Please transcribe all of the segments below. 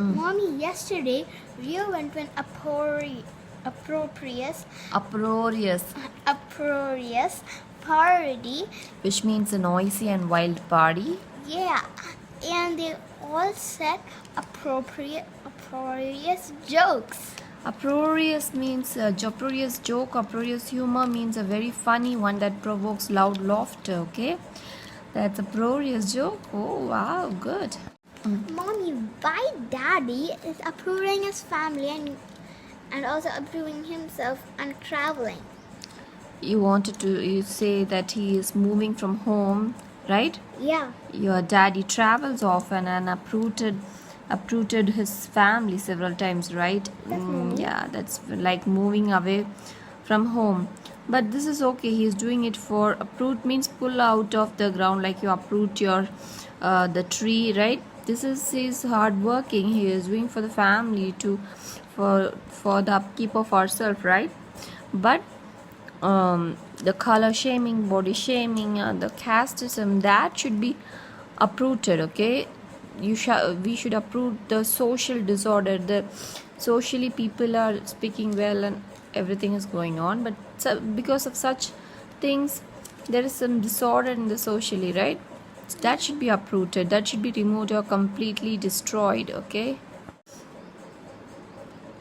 Mommy, yesterday Rio went to an uproarious party. Which means a noisy and wild party. Yeah, and they all said uproarious jokes. Uproarious means uproarious joke, uproarious humor means a very funny one that provokes loud laughter, okay? That's uproarious joke. Oh, wow, good. Mommy, why Daddy is approving his family and also approving himself and traveling? You say that he is moving from home, right? Yeah. Your daddy travels often and uprooted his family several times, right? Yeah, that's like moving away from home. But this is okay. He's doing it for uproot means pull out of the ground, like you uproot your the tree, right? This is his hard working. He is doing for the family for the upkeep of ourselves, right? But the color shaming, body shaming, the casteism, that should be uprooted, okay? We should uproot the social disorder. The socially people are speaking well and everything is going on, but because of such things there is some disorder in the socially, right? That should be uprooted, that should be removed or completely destroyed, okay?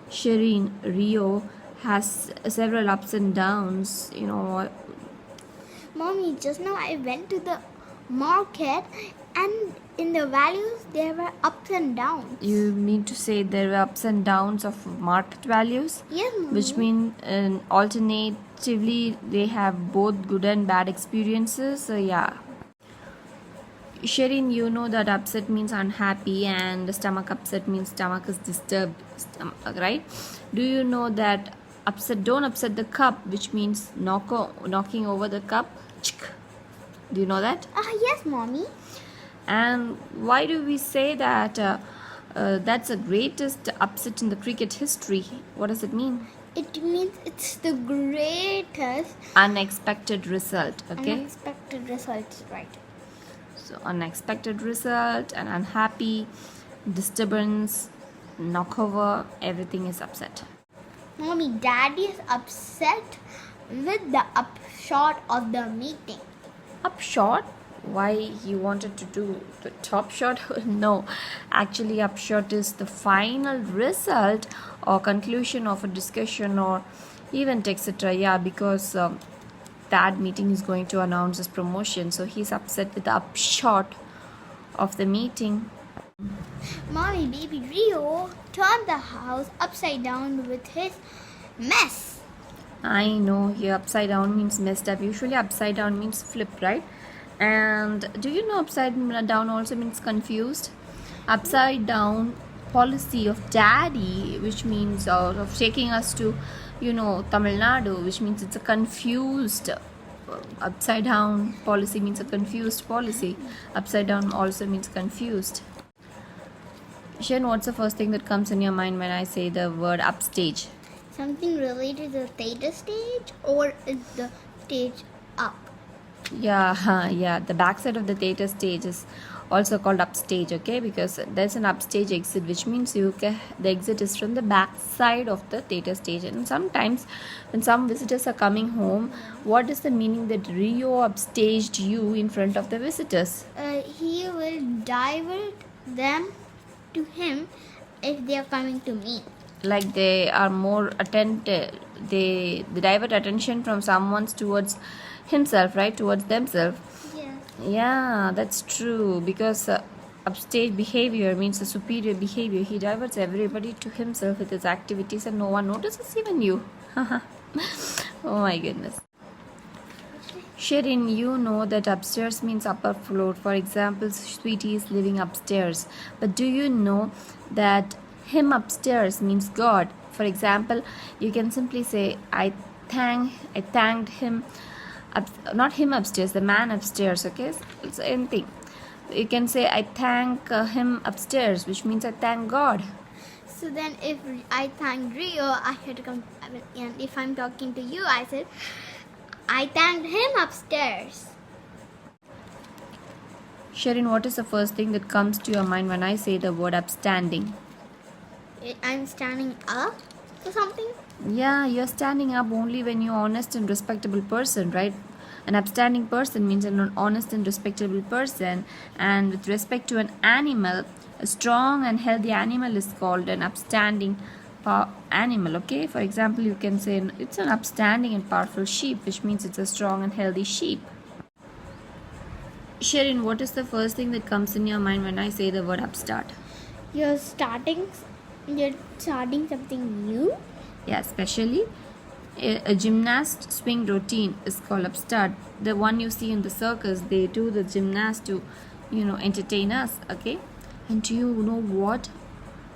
Shereen, Rio has several ups and downs, Mommy, just now I went to the market and in the values there were ups and downs. You mean to say there were ups and downs of market values? Yes, Mommy. Which mean alternatively they have both good and bad experiences. So yeah. Shereen, you know that upset means unhappy and stomach upset means stomach is disturbed, right? Do you know that don't upset the cup, which means knocking over the cup? Do you know that? Yes, Mommy. And why do we say that that's the greatest upset in the cricket history? What does it mean? It means it's the greatest Unexpected result, okay? unexpected results, right? So unexpected result, an unhappy, disturbance, knockover, everything is upset. Mommy, Daddy is upset with the upshot of the meeting. Upshot? Why he wanted to do the top shot? No, actually upshot is the final result or conclusion of a discussion or event, etc. Yeah, because that meeting is going to announce his promotion, so he's upset with the upshot of the meeting. Mommy, baby Rio turned the house upside down with his mess. I know, here upside down means messed up. Usually upside down means flip, right? And do you know upside down also means confused? Upside down policy of daddy, which means of taking us to Tamil Nadu, which means it's a confused upside down policy means a confused policy. Upside down also means confused. Shen, what's the first thing that comes in your mind when I say the word upstage? Something related to the theater stage, or is the stage up? Yeah, the backside of the theater stage is also called upstage, okay? Because there's an upstage exit, which means the exit is from the back side of the theater stage. And sometimes when some visitors are coming home, what is the meaning that Rio upstaged you in front of the visitors? He will divert them to him if they are coming to me. Like they are more attentive, they divert attention from someone's towards himself, right? Towards themselves. Yeah, that's true, because upstage behavior means a superior behavior. He diverts everybody to himself with his activities and no one notices, even you. Oh my goodness. Shereen, you know that upstairs means upper floor. For example, Sweetie is living upstairs. But do you know that him upstairs means God? For example, you can simply say, I thanked him. Not him upstairs, the man upstairs, okay? It's anything. You can say, I thank him upstairs, which means I thank God. So then if I thank Rio, I had to come, and if I'm talking to you, I said, I thanked him upstairs. Shereen, what is the first thing that comes to your mind when I say the word upstanding? I'm standing up or something. Yeah, you're standing up only when you're honest and respectable person, right? An upstanding person means an honest and respectable person. And with respect to an animal, a strong and healthy animal is called an upstanding animal. Okay, for example, you can say it's an upstanding and powerful sheep, which means it's a strong and healthy sheep. Shereen, what is the first thing that comes in your mind when I say the word upstart? You're starting. You're starting something new. Yeah, especially a gymnast swing routine is called upstart. The one you see in the circus, they do the gymnast to, entertain us. Okay, and do you know what?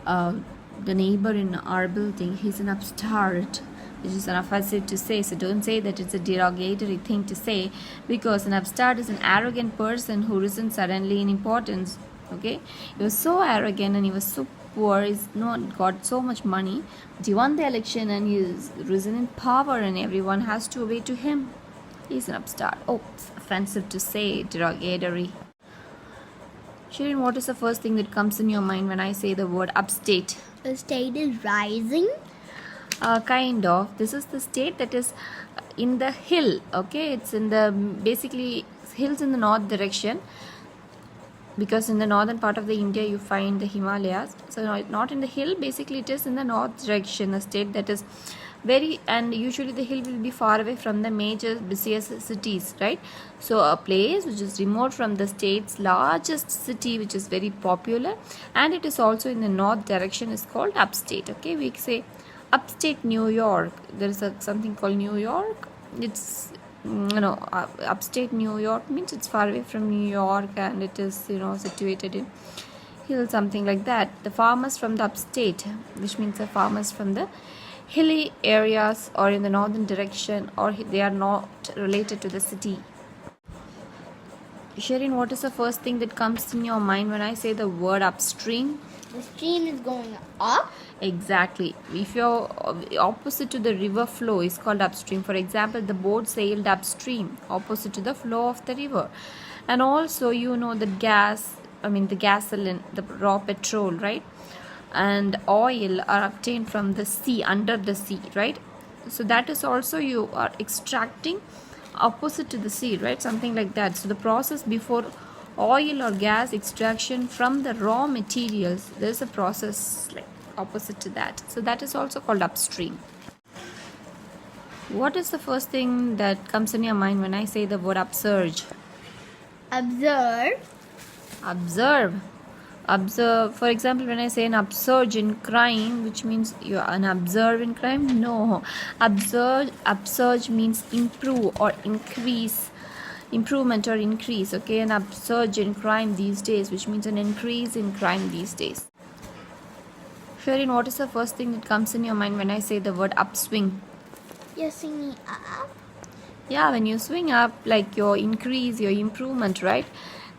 The neighbor in our building, he's an upstart, which is an offensive to say. So don't say that it's a derogatory thing to say, because an upstart is an arrogant person who risen suddenly in importance. Okay, he was so arrogant and he was so poor. He's not got so much money, but he won the election and he's risen in power, and everyone has to obey to him. He's an upstart. Oh, it's offensive to say, derogatory. Shereen, what is the first thing that comes in your mind when I say the word upstate? The state is rising. Kind of. This is the state that is in the hill. Okay, it's in the basically hills in the north direction, because in the northern part of the India you find the Himalayas. So not in the hill, basically it is in the north direction, a state that is very, and usually the hill will be far away from the major busiest cities, right? So a place which is remote from the state's largest city, which is very popular, and it is also in the north direction, is called upstate. Okay, we say upstate New York. There is something called New York. It's upstate New York means it's far away from New York, and it is situated in hill, something like that. The farmers from the upstate, which means the farmers from the hilly areas or in the northern direction, or they are not related to the city. Shereen, what is the first thing that comes in your mind when I say the word upstream? The stream is going up. Exactly. If you're opposite to the river flow is called upstream. For example, the boat sailed upstream, opposite to the flow of the river. And also, the gasoline, the raw petrol, right? And oil are obtained from the sea, under the sea, right? So that is also, you are extracting opposite to the sea, right? Something like that. So the process before oil or gas extraction from the raw materials, there's a process like opposite to that. So that is also called upstream. What is the first thing that comes in your mind when I say the word upsurge? Observe. Observe. For example, when I say an upsurge in crime, which means you're an observe in crime, no. Upsurge means improve or increase, improvement or increase. Okay, an upsurge in crime these days, which means an increase in crime these days. Shereen, what is the first thing that comes in your mind when I say the word upswing? You're singing up. Yeah, when you swing up, like your increase, your improvement, right?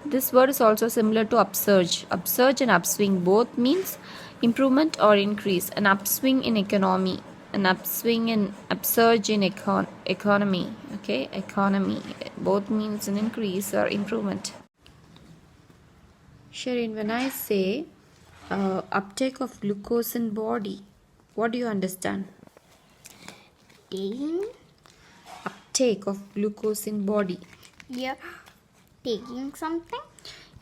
This word is also similar to upsurge. Upsurge and upswing both means improvement or increase. An upswing in economy, an upswing and upsurge in economy. Okay, economy both means an increase or improvement. Shereen, when I say uptake of glucose in body, what do you understand? Uptake of glucose in body. Yeah. Taking something?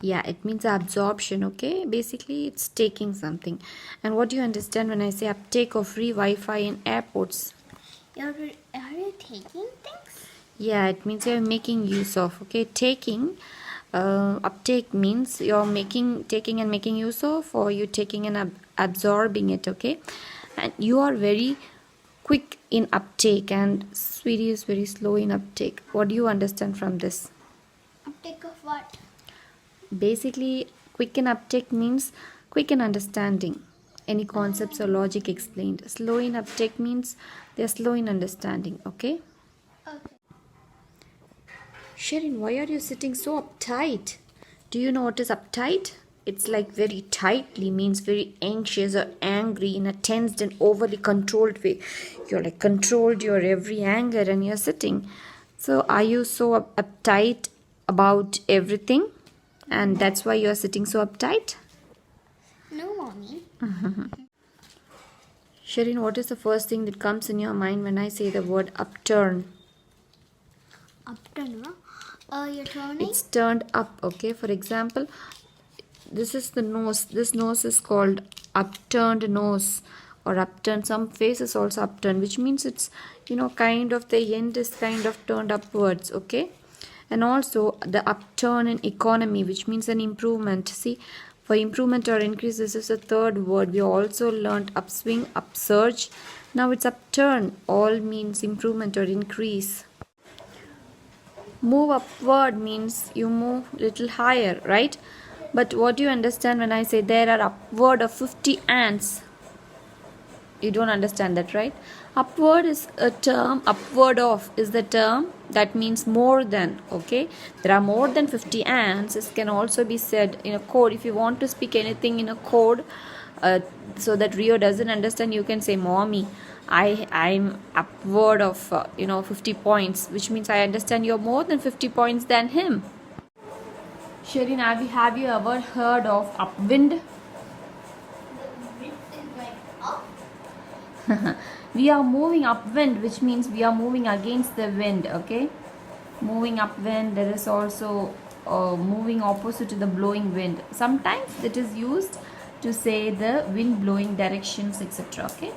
Yeah, it means absorption, okay? Basically, it's taking something. And what do you understand when I say uptake of free Wi-Fi in airports? Are you taking things? Yeah, it means you're making use of, okay? Taking, uptake means you're taking and making use of, or you're taking and absorbing it, okay? And you are very quick in uptake, and Sweetie is very slow in uptake. What do you understand from this? Uptake of what? Basically, quick in uptake means quick in understanding any concepts or logic explained. Slow in uptake means they're slow in understanding, okay? Okay. Shereen, why are you sitting so uptight? Do you know what is uptight? It's like very tightly, means very anxious or angry in a tensed and overly controlled way. You're like controlled your every anger and you're sitting. So are you so uptight about everything, and that's why you're sitting so uptight? No, mommy. Shereen, what is the first thing that comes in your mind when I say the word upturn? Upturn, huh? You're turning? It's turned up, okay? For example, this is the nose. This nose is called upturned nose or upturned. Some face is also upturned, which means it's, kind of the end is kind of turned upwards, okay? And also the upturn in economy, which means an improvement. See, for improvement or increase, this is the third word. We also learned upswing, upsurge. Now it's upturn. All means improvement or increase. Move upward means you move little higher, right? But what do you understand when I say there are upward of 50 ants? You don't understand that, right? Upward is a term, upward of is the term that means more than, okay? There are more than 50 ants. This can also be said in a code. If you want to speak anything in a code, so that Rio doesn't understand, you can say, Mommy, I'm upward of 50 points, which means I understand you're more than 50 points than him. Shereen, have you ever heard of upwind? The wind is going up. We are moving upwind, which means we are moving against the wind, okay? Moving upwind, there is also moving opposite to the blowing wind. Sometimes it is used to say the wind blowing directions, etc. Okay?